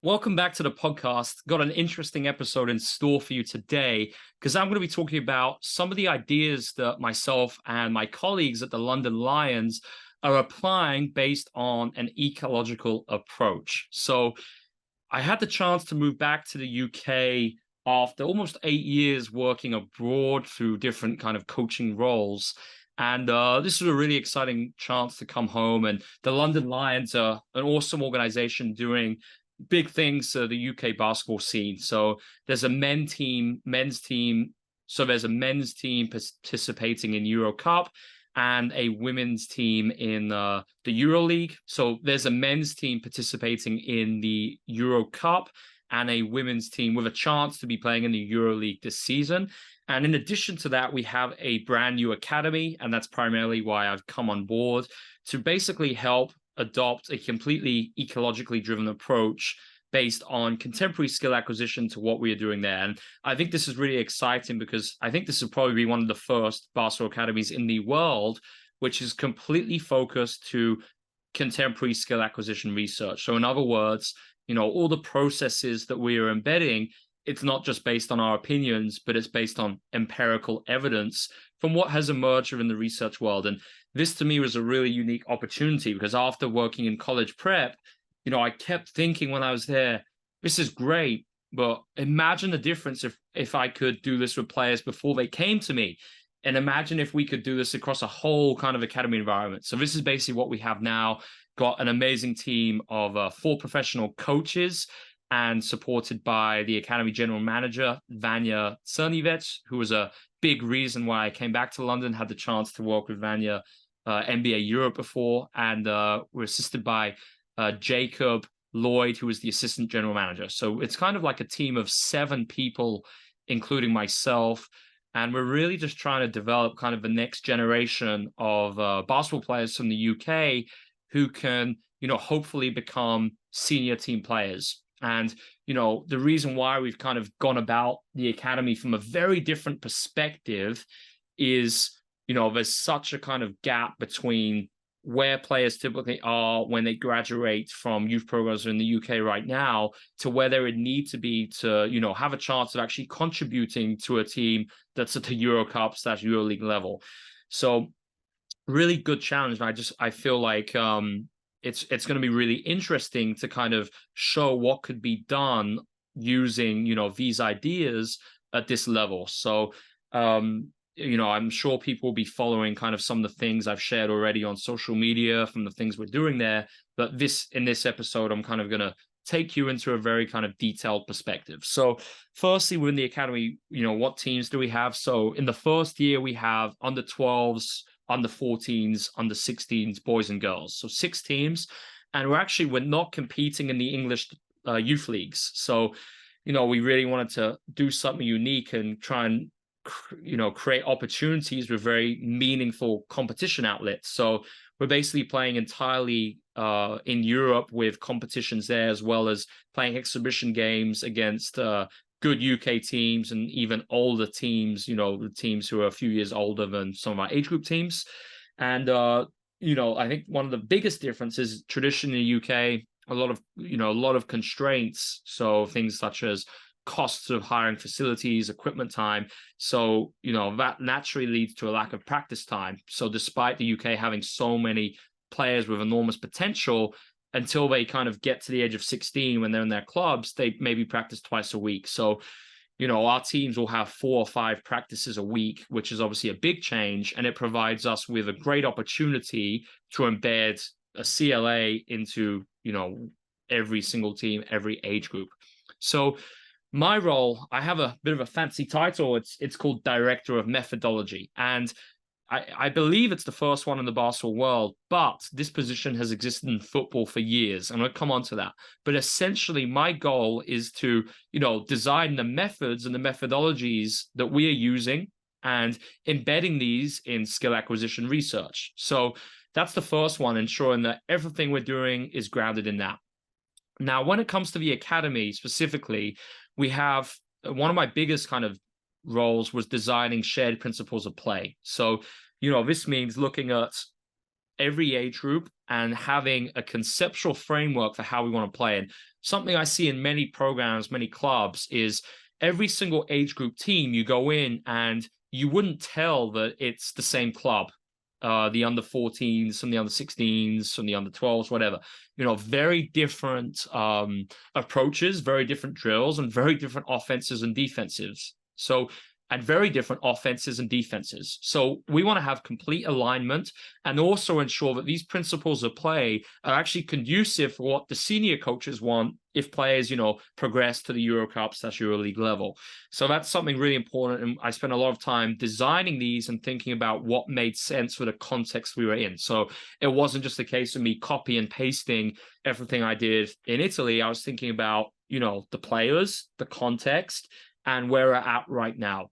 Welcome back to the podcast. Got an interesting episode in store for you today because I'm going to be talking about some of the ideas that myself and my colleagues at the London Lions are applying based on an ecological approach. So, I had the chance to move back to the UK after almost 8 years working abroad through different kind of coaching roles. And this was a really exciting chance to come home. And the London Lions are an awesome organization doing big things to the UK basketball scene. So there's a men's team. So there's a men's team participating in Euro Cup and a women's team in the Euro League. So there's a men's team participating in the Euro Cup and a women's team with a chance to be playing in the Euro League this season. And in addition to that, we have a brand new academy, and that's primarily why I've come on board to basically help adopt a completely ecologically driven approach based on contemporary skill acquisition to what we are doing there. And I think this is really exciting because I think this will probably be one of the first basketball academies in the world which is completely focused to contemporary skill acquisition research. So in other words, all the processes that we are embedding, it's not just based on our opinions, but it's based on empirical evidence from what has emerged in the research world. And this to me was a really unique opportunity because after working in college prep, I kept thinking when I was there, this is great, but imagine the difference if I could do this with players before they came to me. And imagine if we could do this across a whole kind of academy environment. So this is basically what we have now. Got an amazing team of 4 professional coaches and supported by the academy general manager, Vanya Cernievich, who was a big reason why I came back to London, had the chance to work with Vanya NBA Europe before, and we're assisted by Jacob Lloyd, who is the assistant general manager. So it's kind of like a team of 7 people, including myself. And we're really just trying to develop kind of the next generation of basketball players from the UK who can, hopefully become senior team players. And, the reason why we've kind of gone about the academy from a very different perspective is, there's such a kind of gap between where players typically are when they graduate from youth programs in the UK right now to where they would need to be to, have a chance of actually contributing to a team that's at the Euro Cup / Euro League level. So really good challenge. And I feel like it's going to be really interesting to kind of show what could be done using, these ideas at this level. So I'm sure people will be following kind of some of the things I've shared already on social media from the things we're doing there. But in this episode, I'm kind of going to take you into a very kind of detailed perspective. So firstly, within the academy, what teams do we have? So in the first year, we have under 12s, under 14s, under 16s, boys and girls. So 6 teams. And we're not competing in the English youth leagues. So, we really wanted to do something unique and try and create opportunities with very meaningful competition outlets. So we're basically playing entirely in Europe with competitions there, as well as playing exhibition games against good UK teams and even older teams, the teams who are a few years older than some of our age group teams. And, I think one of the biggest differences traditionally in the UK, a lot of constraints. So things such as costs of hiring facilities, equipment time. So, that naturally leads to a lack of practice time. So despite the UK having so many players with enormous potential, until they kind of get to the age of 16 when they're in their clubs, they maybe practice twice a week. So, our teams will have 4 or 5 practices a week, which is obviously a big change. And it provides us with a great opportunity to embed a CLA into, every single team, every age group. So my role, I have a bit of a fancy title. It's called Director of Methodology. And I believe it's the first one in the basketball world, but this position has existed in football for years. And I'll come on to that. But essentially, my goal is to, design the methods and the methodologies that we are using and embedding these in skill acquisition research. So that's the first one, ensuring that everything we're doing is grounded in that. Now, when it comes to the academy specifically, we have one of my biggest kind of roles was designing shared principles of play. So, this means looking at every age group and having a conceptual framework for how we want to play. And something I see in many programs, many clubs, is every single age group team you go in and you wouldn't tell that it's the same club. The under 14s, from the under 16s, from the under 12s, whatever. Very different approaches, very different drills, and very different offenses and defensives. And very different offenses and defenses. So we want to have complete alignment and also ensure that these principles of play are actually conducive for what the senior coaches want if players, progress to the Euro Cup / EuroLeague level. So that's something really important. And I spent a lot of time designing these and thinking about what made sense for the context we were in. So it wasn't just a case of me copy and pasting everything I did in Italy. I was thinking about, the players, the context, and where we're at right now.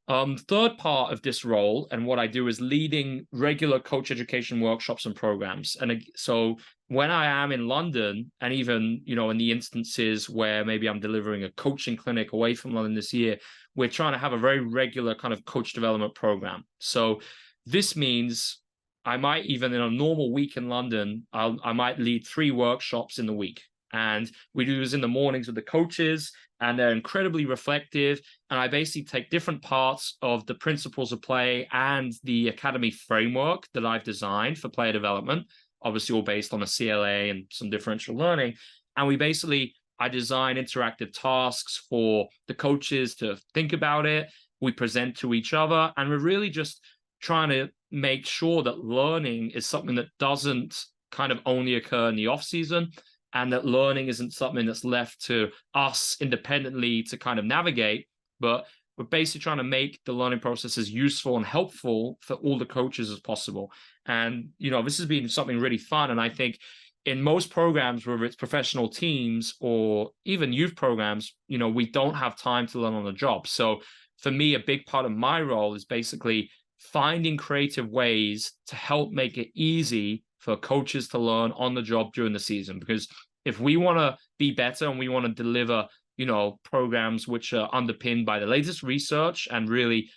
Third part of this role and what I do is leading regular coach education workshops and programs. And so when I am in London, and even, in the instances where maybe I'm delivering a coaching clinic away from London this year, we're trying to have a very regular kind of coach development program. So this means I might, even in a normal week in London, I might lead 3 workshops in the week. And we do this in the mornings with the coaches, and they're incredibly reflective. And I basically take different parts of the principles of play and the academy framework that I've designed for player development, obviously all based on a CLA and some differential learning. And I design interactive tasks for the coaches to think about it. We present to each other, and we're really just trying to make sure that learning is something that doesn't kind of only occur in the off season, and that learning isn't something that's left to us independently to kind of navigate, but we're basically trying to make the learning process as useful and helpful for all the coaches as possible. And, this has been something really fun. And I think in most programs, whether it's professional teams or even youth programs, we don't have time to learn on the job. So for me, a big part of my role is basically finding creative ways to help make it easy for coaches to learn on the job during the season. Because if we want to be better and we want to deliver, programs which are underpinned by the latest research and really,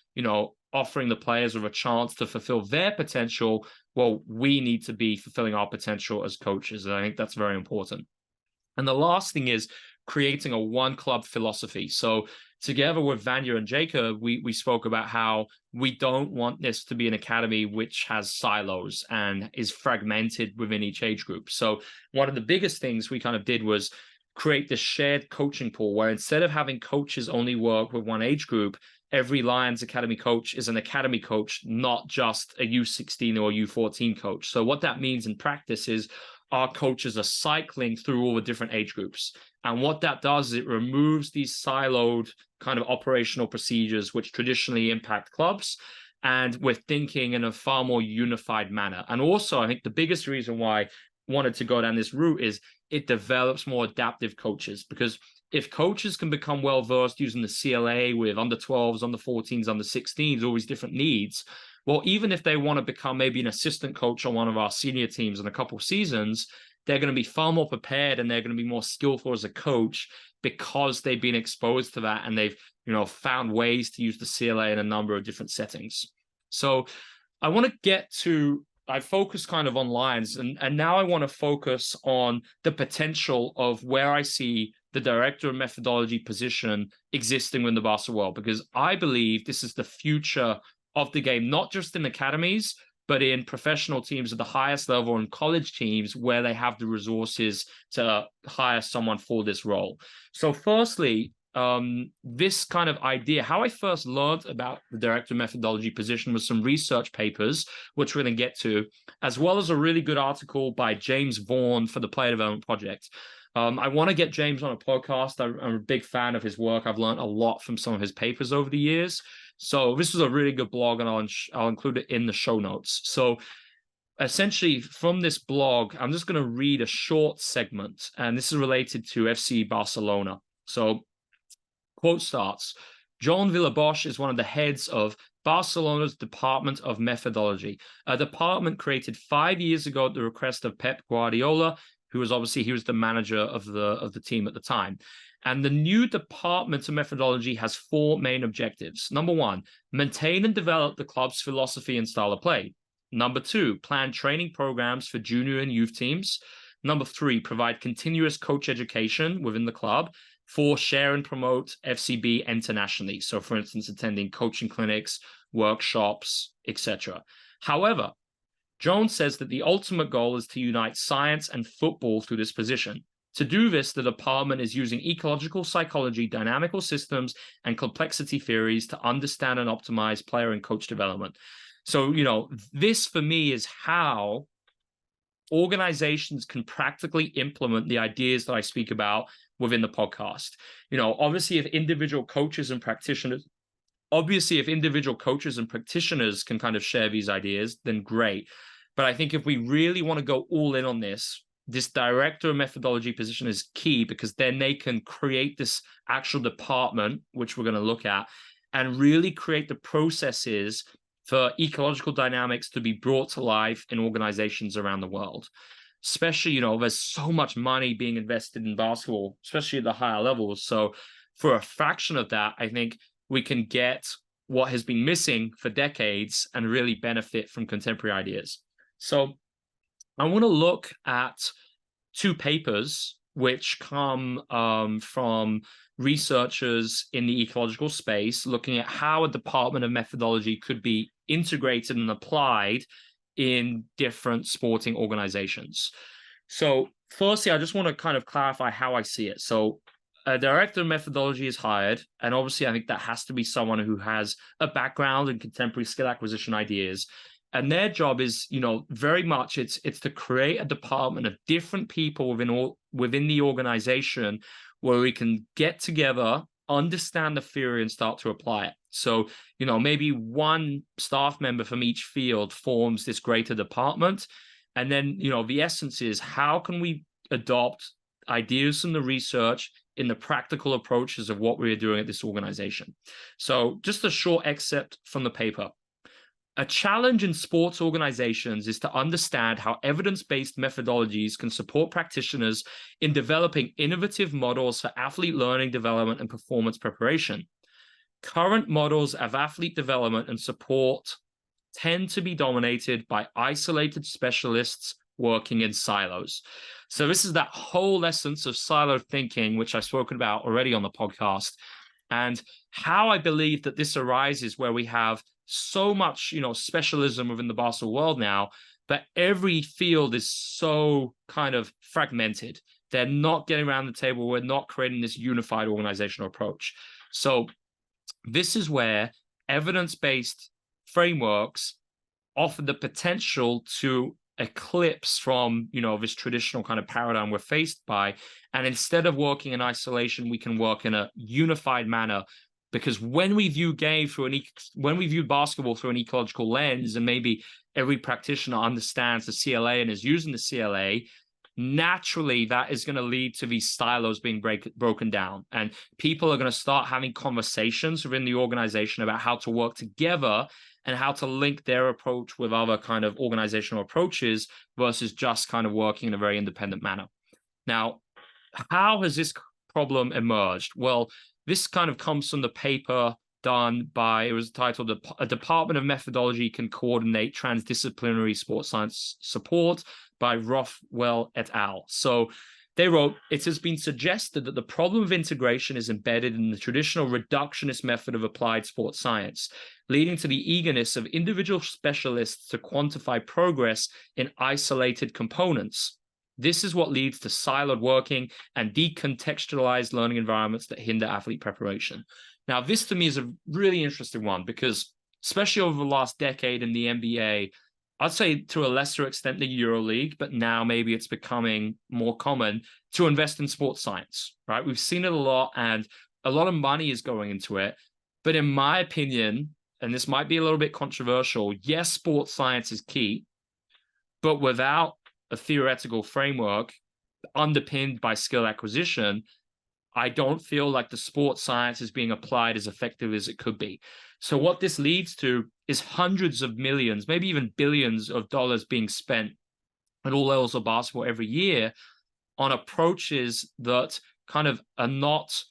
offering the players with a chance to fulfill their potential, well, we need to be fulfilling our potential as coaches. And I think that's very important. And the last thing is creating a one club philosophy. So together with Vanya and Jacob, we spoke about how we don't want this to be an academy which has silos and is fragmented within each age group. So one of the biggest things we kind of did was create this shared coaching pool where instead of having coaches only work with one age group, every Lions Academy coach is an academy coach, not just a U16 or U14 coach. So what that means in practice is our coaches are cycling through all the different age groups. And what that does is it removes these siloed kind of operational procedures which traditionally impact clubs. And we're thinking in a far more unified manner. And also, I think the biggest reason why I wanted to go down this route is it develops more adaptive coaches. Because if coaches can become well-versed using the CLA with under 12s, under 14s, under 16s, all these different needs, well, even if they want to become maybe an assistant coach on one of our senior teams in a couple of seasons, they're going to be far more prepared and they're going to be more skillful as a coach because they've been exposed to that and they've, found ways to use the CLA in a number of different settings. So I want to I focus kind of on Lions, and now I want to focus on the potential of where I see the director of methodology position existing in the basketball world, because I believe this is the future of the game, not just in academies, but in professional teams at the highest level and college teams where they have the resources to hire someone for this role. So firstly, this kind of idea, how I first learned about the director of methodology position was some research papers, which we're going to get to, as well as a really good article by James Vaughan for the Player Development Project. I want to get James on a podcast. I'm a big fan of his work. I've learned a lot from some of his papers over the years. So this was a really good blog, and I'll include it in the show notes. So essentially from this blog, I'm just going to read a short segment, and this is related to FC Barcelona. So quote starts, John Villabosch is one of the heads of Barcelona's Department of Methodology, a department created 5 years ago at the request of Pep Guardiola, who was he was the manager of the team at the time. And the new Department of Methodology has 4 main objectives. Number 1, maintain and develop the club's philosophy and style of play. Number 2, plan training programs for junior and youth teams. Number 3, provide continuous coach education within the club. 4, share and promote FCB internationally. So for instance, attending coaching clinics, workshops, etc. However, Jones says that the ultimate goal is to unite science and football through this position. To do this, the department is using ecological psychology, dynamical systems, and complexity theories to understand and optimize player and coach development. So, this for me is how organizations can practically implement the ideas that I speak about within the podcast. Obviously, if individual coaches and practitioners can kind of share these ideas, then great. But I think if we really want to go all in on this director of methodology position is key, because then they can create this actual department, which we're going to look at, and really create the processes for ecological dynamics to be brought to life in organizations around the world. Especially, there's so much money being invested in basketball, especially at the higher levels. So for a fraction of that, I think we can get what has been missing for decades and really benefit from contemporary ideas. So I want to look at 2 papers which come from researchers in the ecological space, looking at how a department of methodology could be integrated and applied in different sporting organizations. So firstly, I just want to kind of clarify how I see it. So a director of methodology is hired, and obviously I think that has to be someone who has a background in contemporary skill acquisition ideas. And their job is, very much it's to create a department of different people within the organization where we can get together, understand the theory, and start to apply it. So, maybe one staff member from each field forms this greater department. And then, the essence is, how can we adopt ideas from the research in the practical approaches of what we're doing at this organization? So just a short excerpt from the paper. A challenge in sports organizations is to understand how evidence-based methodologies can support practitioners in developing innovative models for athlete learning, development, and performance preparation. Current models of athlete development and support tend to be dominated by isolated specialists working in silos. So this is that whole essence of siloed thinking, which I've spoken about already on the podcast, and how I believe that this arises where we have so much, specialism within the basketball world now, but every field is so kind of fragmented. They're not getting around the table. We're not creating this unified organizational approach. So this is where evidence-based frameworks offer the potential to eclipse from, this traditional kind of paradigm we're faced by. And instead of working in isolation, we can work in a unified manner. Because when we view basketball through an ecological lens, and maybe every practitioner understands the CLA and is using the CLA, naturally that is going to lead to these silos being broken down. And people are going to start having conversations within the organization about how to work together and how to link their approach with other kind of organizational approaches versus just kind of working in a very independent manner. Now, how has this problem emerged? Well, this kind of comes from the paper done by, it was titled A Department of Methodology Can Coordinate Transdisciplinary Sports Science Support by Rothwell et al. So they wrote, it has been suggested that the problem of integration is embedded in the traditional reductionist method of applied sports science, leading to the eagerness of individual specialists to quantify progress in isolated components. This is what leads to siloed working and decontextualized learning environments that hinder athlete preparation. Now, this to me is a really interesting one, because especially over the last decade in the NBA, I'd say to a lesser extent the EuroLeague, but now maybe it's becoming more common to invest in sports science, right? We've seen it a lot, and a lot of money is going into it. But in my opinion, and this might be a little bit controversial, yes, sports science is key, but without a theoretical framework underpinned by skill acquisition, I don't feel like the sports science is being applied as effectively as it could be. So what this leads to is hundreds of millions, maybe even billions of dollars being spent at all levels of basketball every year on approaches that kind of are not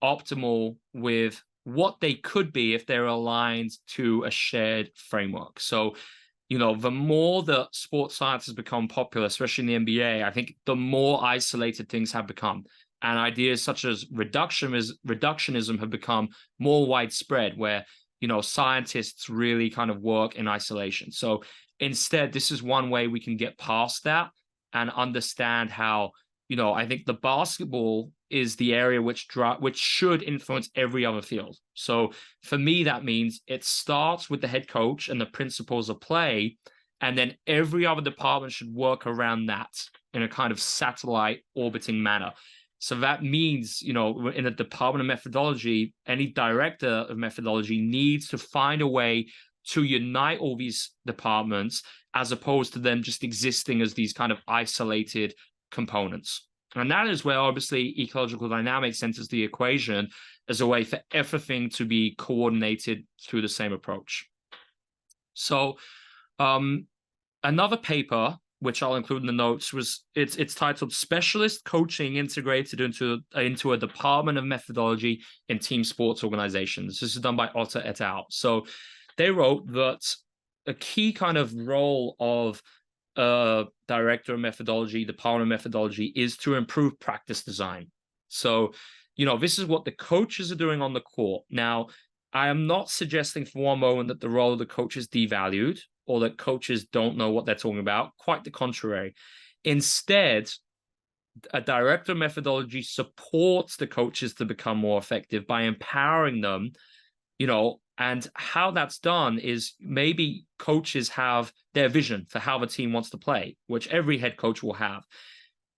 optimal with what they could be if they're aligned to a shared framework. So, the more that sports science has become popular, especially in the NBA, I think the more isolated things have become. And ideas such as reductionism have become more widespread, where, scientists really kind of work in isolation. So instead, this is one way we can get past that and understand how, I think the basketball is the area which should influence every other field. So for me, that means it starts with the head coach and the principles of play, and then every other department should work around that in a kind of satellite orbiting manner. So that means, in the department of methodology, any director of methodology needs to find a way to unite all these departments, as opposed to them just existing as these kind of isolated components. And that is where obviously ecological dynamics enters the equation as a way for everything to be coordinated through the same approach. So another paper, which I'll include in the notes, it's titled "Specialist Coaching Integrated into a Department of Methodology in Team Sports Organizations." This is done by Otter et al. So they wrote that a key kind of role of director of methodology, department of methodology, is to improve practice design. So, this is what the coaches are doing on the court. Now, I am not suggesting for one moment that the role of the coach is devalued or that coaches don't know what they're talking about. Quite the contrary. Instead, a director of methodology supports the coaches to become more effective by empowering them, and how that's done is maybe coaches have their vision for how the team wants to play, which every head coach will have.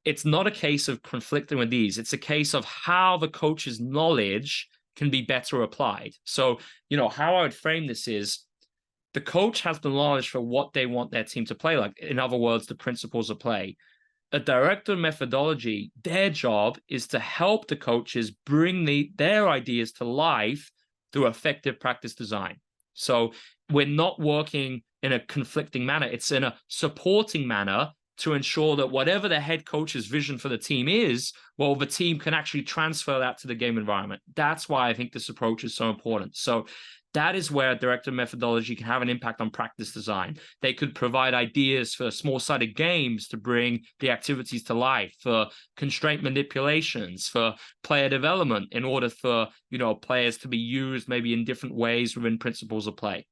It's not a case of conflicting with these. It's a case of how the coach's knowledge can be better applied. So, how I would frame this is the coach has the knowledge for what they want their team to play like. In other words, the principles of play. A director of methodology, their job is to help the coaches bring their ideas to life through effective practice design. So we're not working in a conflicting manner. It's in a supporting manner to ensure that whatever the head coach's vision for the team is, well, the team can actually transfer that to the game environment. That's why I think this approach is so important. So that is where director of methodology can have an impact on practice design. They could provide ideas for small-sided games to bring the activities to life, for constraint manipulations, for player development in order for, players to be used maybe in different ways within principles of play.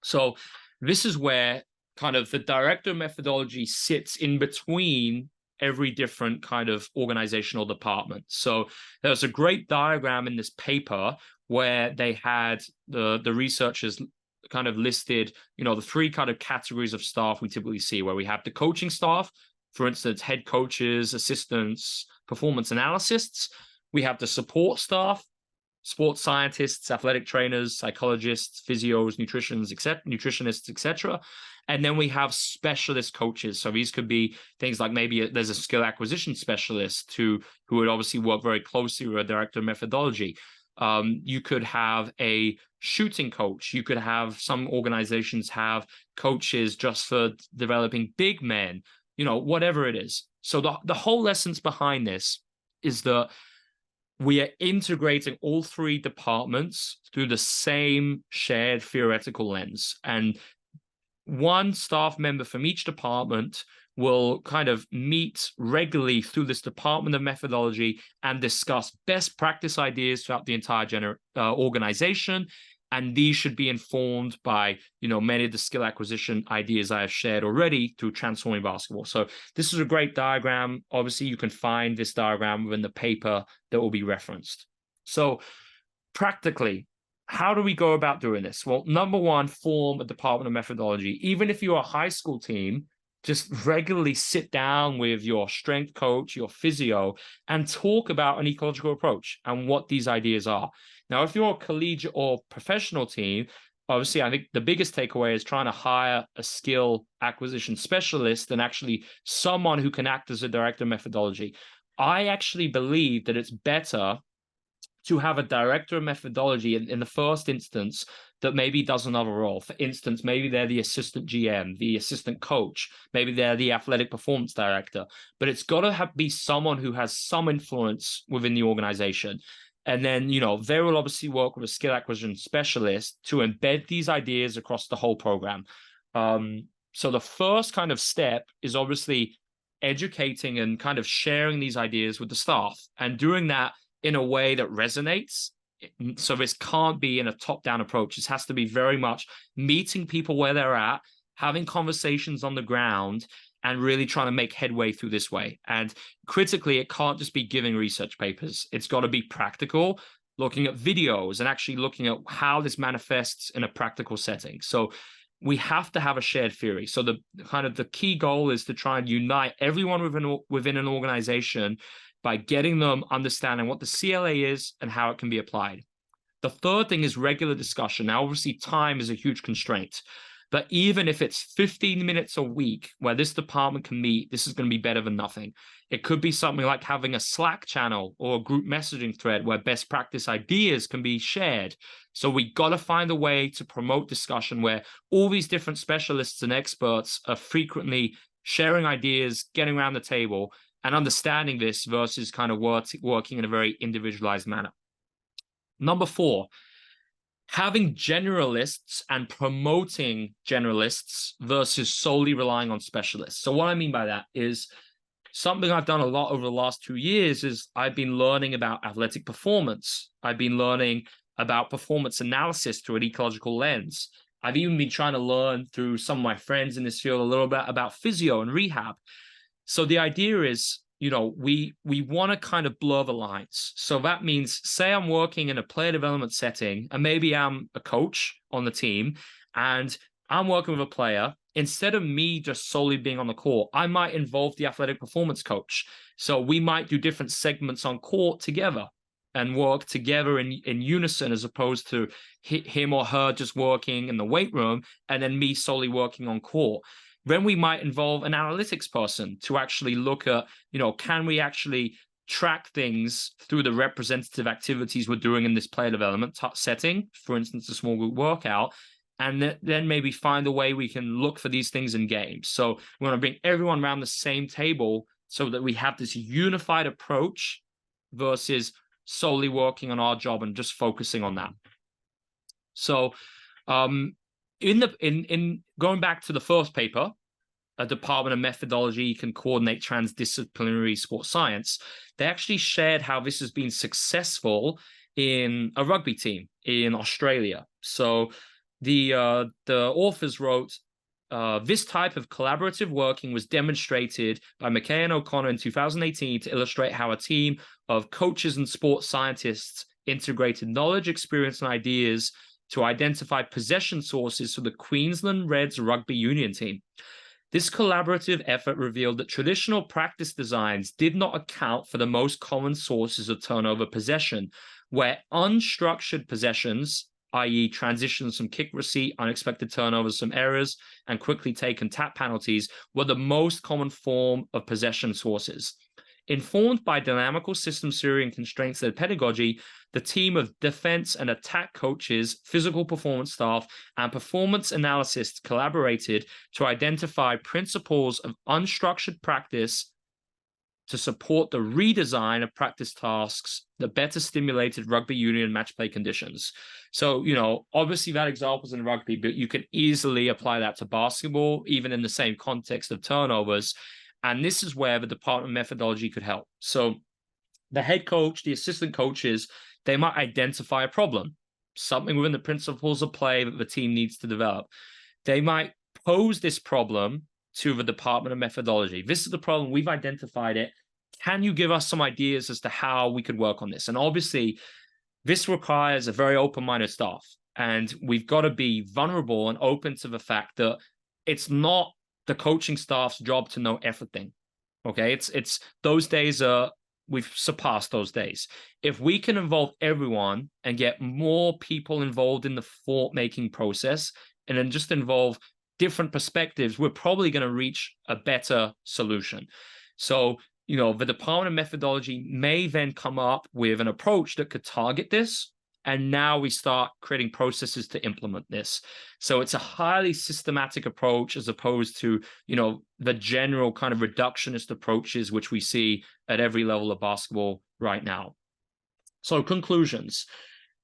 So this is where kind of the director of methodology sits in between every different kind of organizational department. So there's a great diagram in this paper where they had the researchers kind of listed, the three kind of categories of staff we typically see, where we have the coaching staff, for instance, head coaches, assistants, performance analysts. We have the support staff, sports scientists, athletic trainers, psychologists, physios, nutritionists, etc. And then we have specialist coaches. So these could be things like maybe there's a skill acquisition specialist who would obviously work very closely with a director of methodology. You could have a shooting coach. You could have some organizations have coaches just for developing big men, whatever it is. So the whole essence behind this is that we are integrating all three departments through the same shared theoretical lens. And one staff member from each department will kind of meet regularly through this department of methodology and discuss best practice ideas throughout the entire organization. And these should be informed by, many of the skill acquisition ideas I have shared already through Transforming Basketball. So this is a great diagram. Obviously, you can find this diagram within the paper that will be referenced. So practically, how do we go about doing this? Well, number one, form a department of methodology. Even if you're a high school team, just regularly sit down with your strength coach, your physio, and talk about an ecological approach and what these ideas are. Now, if you're a collegiate or professional team, obviously, I think the biggest takeaway is trying to hire a skill acquisition specialist and actually someone who can act as a director of methodology. I actually believe that it's better to have a director of methodology in the first instance that maybe does another role. For instance, maybe they're the assistant GM, the assistant coach, maybe they're the athletic performance director, but it's got to be someone who has some influence within the organization. And then, they will obviously work with a skill acquisition specialist to embed these ideas across the whole program. So the first kind of step is obviously educating and kind of sharing these ideas with the staff and doing that in a way that resonates. So this can't be in a top-down approach. This has to be very much meeting people where they're at, having conversations on the ground, and really trying to make headway through this way. And critically, it can't just be giving research papers. It's got to be practical, looking at videos and actually looking at how this manifests in a practical setting. So we have to have a shared theory. So the key goal is to try and unite everyone within an organization by getting them understanding what the CLA is and how it can be applied. The third thing is regular discussion. Now, obviously, time is a huge constraint. But even if it's 15 minutes a week where this department can meet, this is going to be better than nothing. It could be something like having a Slack channel or a group messaging thread where best practice ideas can be shared. So we got to find a way to promote discussion where all these different specialists and experts are frequently sharing ideas, getting around the table, and understanding this versus kind of working in a very individualized manner. Number 4, having generalists and promoting generalists versus solely relying on specialists. So what I mean by that is something I've done a lot over the last 2 years is I've been learning about athletic performance. I've been learning about performance analysis through an ecological lens. I've even been trying to learn through some of my friends in this field a little bit about physio and rehab. So the idea is, we want to kind of blur the lines. So that means, say I'm working in a player development setting, and maybe I'm a coach on the team, and I'm working with a player. Instead of me just solely being on the court, I might involve the athletic performance coach. So we might do different segments on court together and work together in unison, as opposed to him or her just working in the weight room and then me solely working on court. Then we might involve an analytics person to actually look at, can we actually track things through the representative activities we're doing in this player development setting, for instance, a small group workout, and then maybe find a way we can look for these things in games. So we want to bring everyone around the same table so that we have this unified approach versus solely working on our job and just focusing on that. So in going back to the first paper, a department of methodology can coordinate transdisciplinary sports science, they actually shared how this has been successful in a rugby team in Australia. So the authors wrote, this type of collaborative working was demonstrated by McKay and O'Connor in 2018 to illustrate how a team of coaches and sports scientists integrated knowledge, experience, and ideas to identify possession sources for the Queensland Reds rugby union team. This collaborative effort revealed that traditional practice designs did not account for the most common sources of turnover possession, where unstructured possessions, i.e. transitions from kick receipt, unexpected turnovers, some errors, and quickly taken tap penalties, were the most common form of possession sources. Informed by dynamical system theory and constraints-led pedagogy, the team of defense and attack coaches, physical performance staff, and performance analysts collaborated to identify principles of unstructured practice to support the redesign of practice tasks that better stimulated rugby union match play conditions. So, obviously that example is in rugby, but you can easily apply that to basketball, even in the same context of turnovers. And this is where the department of methodology could help. So the head coach, the assistant coaches, they might identify a problem, something within the principles of play that the team needs to develop. They might pose this problem to the department of methodology. This is the problem. We've identified it. Can you give us some ideas as to how we could work on this? And obviously, this requires a very open-minded staff. And we've got to be vulnerable and open to the fact that it's not the coaching staff's job to know everything. Okay, it's those days we've surpassed those days. If we can involve everyone and get more people involved in the thought-making process, and then just involve different perspectives, we're probably going to reach a better solution. So, the department of methodology may then come up with an approach that could target this. And now we start creating processes to implement this. So it's a highly systematic approach as opposed to, the general kind of reductionist approaches, which we see at every level of basketball right now. So conclusions.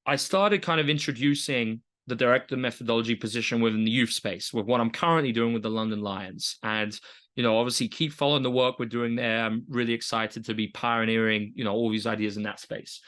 I started kind of introducing the director methodology position within the youth space with what I'm currently doing with the London Lions. And, obviously keep following the work we're doing there. I'm really excited to be pioneering, all these ideas in that space.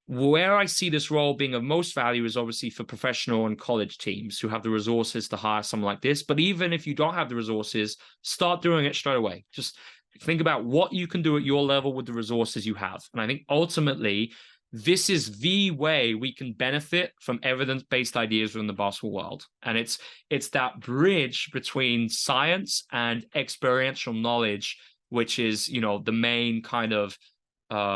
Where I see this role being of most value is obviously for professional and college teams who have the resources to hire someone like this. But even if you don't have the resources, start doing it straight away. Just think about what you can do at your level with the resources you have. And I think ultimately, this is the way we can benefit from evidence-based ideas within the basketball world. And it's that bridge between science and experiential knowledge, which is, the main kind of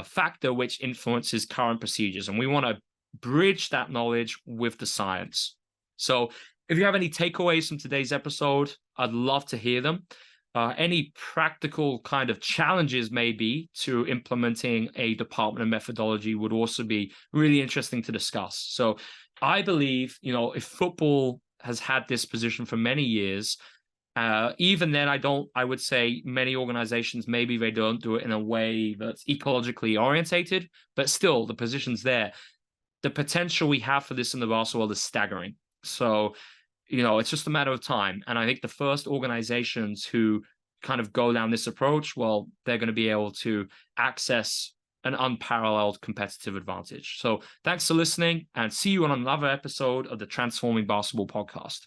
factor which influences current procedures. And we want to bridge that knowledge with the science. So if you have any takeaways from today's episode, I'd love to hear them. Any practical kind of challenges maybe to implementing a department of methodology would also be really interesting to discuss. So I believe, if football has had this position for many years, even then, I would say many organizations, maybe they don't do it in a way that's ecologically orientated, but still the position's there. The potential we have for this in the basketball world is staggering. So, it's just a matter of time. And I think the first organizations who kind of go down this approach, well, they're going to be able to access an unparalleled competitive advantage. So thanks for listening, and see you on another episode of the Transforming Basketball podcast.